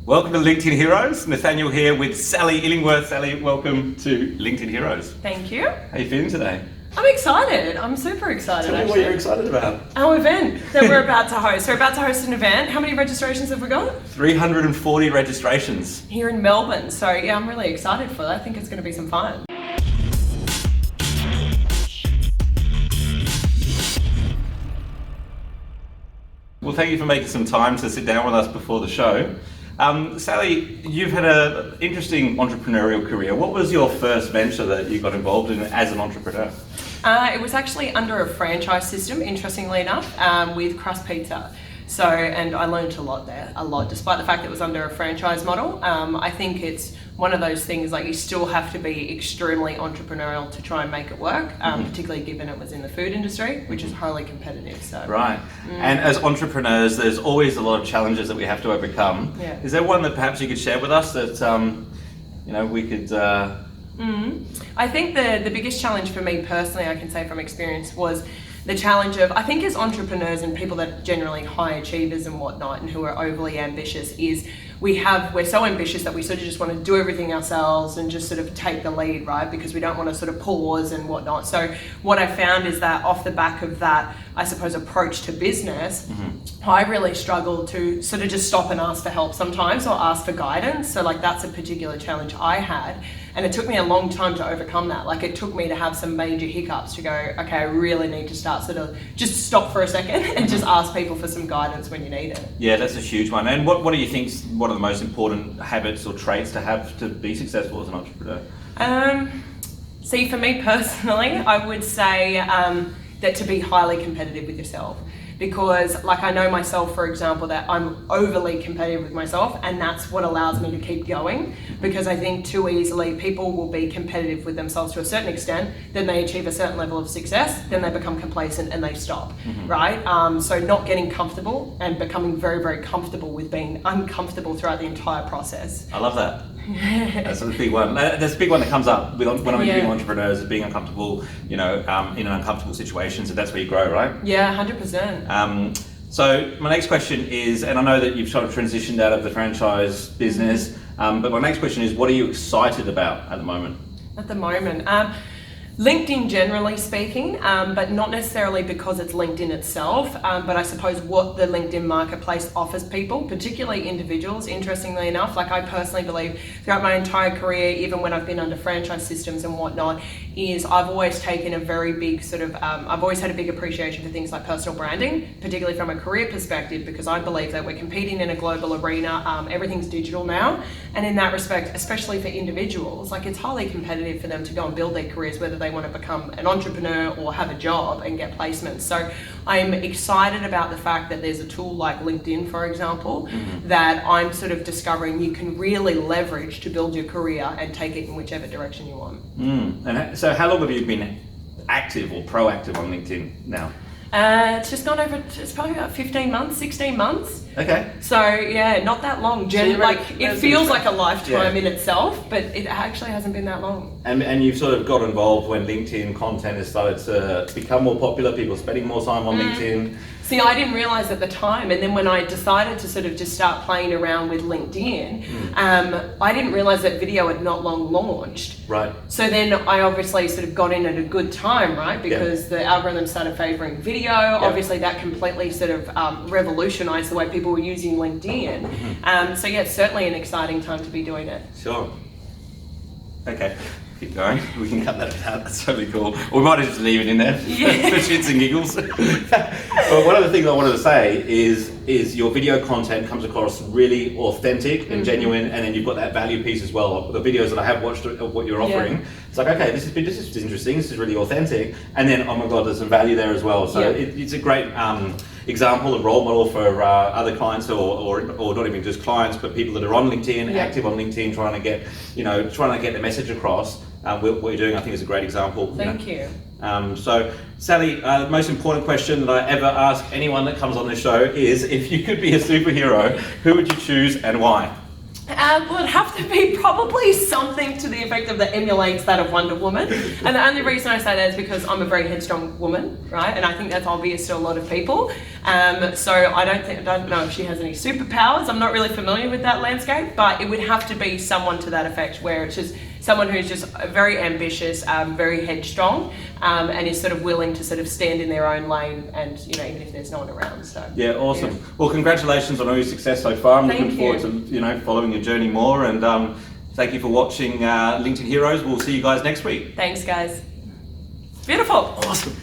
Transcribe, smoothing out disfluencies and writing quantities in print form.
Welcome to LinkedIn Heroes. Nathanial here with Sally Illingworth. Sally, welcome to LinkedIn Heroes. Thank you. How are you feeling today? I'm excited. I'm super excited. Tell me what you're excited about. Our event that we're about to host. We're about to host an event. How many registrations have we got? 340 registrations. Here in Melbourne. So yeah, I'm really excited for that. I think it's going to be some fun. Well, thank you for making some time to sit down with us before the show. Sally, you've had an interesting entrepreneurial career. What was your first venture that you got involved in as an entrepreneur? It was actually under a franchise system, interestingly enough, with Crust Pizza. So, and I learned a lot there, despite the fact that it was under a franchise model. I think it's one of those things, like you still have to be extremely entrepreneurial to try and make it work, particularly given it was in the food industry, which is highly competitive. So. Right. And as entrepreneurs, there's always a lot of challenges that we have to overcome. Yeah. Is there one that perhaps you could share with us that, we could... I think the biggest challenge for me personally, I can say from experience, was the challenge of, I think as entrepreneurs and people that are generally high achievers and whatnot and who are overly ambitious, is we're so ambitious that we sort of just want to do everything ourselves and just sort of take the lead, right? Because we don't want to sort of pause and whatnot. So what I found is that off the back of that, I suppose, approach to business, I really struggled to sort of just stop and ask for help sometimes or ask for guidance. So like that's a particular challenge I had. And it took me a long time to overcome that. Like it took me to have some major hiccups to go, okay, I really need to start sort of just stop for a second and just ask people for some guidance when you need it. Yeah, that's a huge one. And what do you think, what are the most important habits or traits to have to be successful as an entrepreneur? See, for me personally, I would say that to be highly competitive with yourself. Because like I know myself, for example, that I'm overly competitive with myself, and that's what allows me to keep going. Because I think too easily people will be competitive with themselves to a certain extent, then they achieve a certain level of success, then they become complacent and they stop, right? So not getting comfortable and becoming very, very comfortable with being uncomfortable throughout the entire process. I love that. That's a big one. That's a big one that comes up when I'm interviewing entrepreneurs, is being uncomfortable, in an uncomfortable situation. So that's where you grow, right? Yeah, 100%. So my next question is, and I know that you've sort of transitioned out of the franchise business, but my next question is, what are you excited about at the moment? At the moment, LinkedIn generally speaking, but not necessarily because it's LinkedIn itself, but I suppose what the LinkedIn marketplace offers people, particularly individuals, interestingly enough. Like I personally believe throughout my entire career, even when I've been under franchise systems and whatnot, is I've always taken a very big sort of, I've always had a big appreciation for things like personal branding, particularly from a career perspective, because I believe that we're competing in a global arena, everything's digital now, and in that respect, especially for individuals, like it's highly competitive for them to go and build their careers, whether they want to become an entrepreneur or have a job and get placements. So I'm excited about the fact that there's a tool like LinkedIn, for example, that I'm sort of discovering you can really leverage to build your career and take it in whichever direction you want. And so how long have you been active or proactive on LinkedIn now? It's just gone over, it's probably about 15 months, 16 months. Okay. So yeah, not that long. It feels like a lifetime in itself, but it actually hasn't been that long. And you've sort of got involved when LinkedIn content has started to become more popular, people spending more time on LinkedIn. See, I didn't realise at the time, and then when I decided to sort of just start playing around with LinkedIn, I didn't realise that video had not long launched. Right. So then I obviously sort of got in at a good time, right? Because the algorithm started favouring video. Obviously that completely sort of revolutionised the way people were using LinkedIn. So yeah, it's certainly an exciting time to be doing it. Sure. Okay. Keep going. We can cut that out. That's totally cool. Or we might just leave it in there for shits and giggles. Well, one of the things I wanted to say is your video content comes across really authentic and genuine, and then you've got that value piece as well. The videos that I have watched of what you're offering, it's like, okay, this is interesting. This is really authentic, and then oh my god, there's some value there as well. So it's a great example and role model for other clients or not even just clients, but people that are on LinkedIn, active on LinkedIn, trying to get the message across. What you're doing, I think, is a great example. Thank you. So, Sally, the most important question that I ever ask anyone that comes on this show is, if you could be a superhero, who would you choose and why? Well, it'd have to be probably something to the effect of that emulates that of Wonder Woman. And the only reason I say that is because I'm a very headstrong woman, right? And I think that's obvious to a lot of people. So I don't know if she has any superpowers. I'm not really familiar with that landscape, but it would have to be someone to that effect, where it's just someone who's just very ambitious, very headstrong, and is sort of willing to sort of stand in their own lane, and even if there's no one around. So yeah, awesome. Yeah. Well, congratulations on all your success so far. I'm looking forward to following your journey more. And thank you for watching LinkedIn Heroes. We'll see you guys next week. Thanks, guys. Beautiful. Awesome.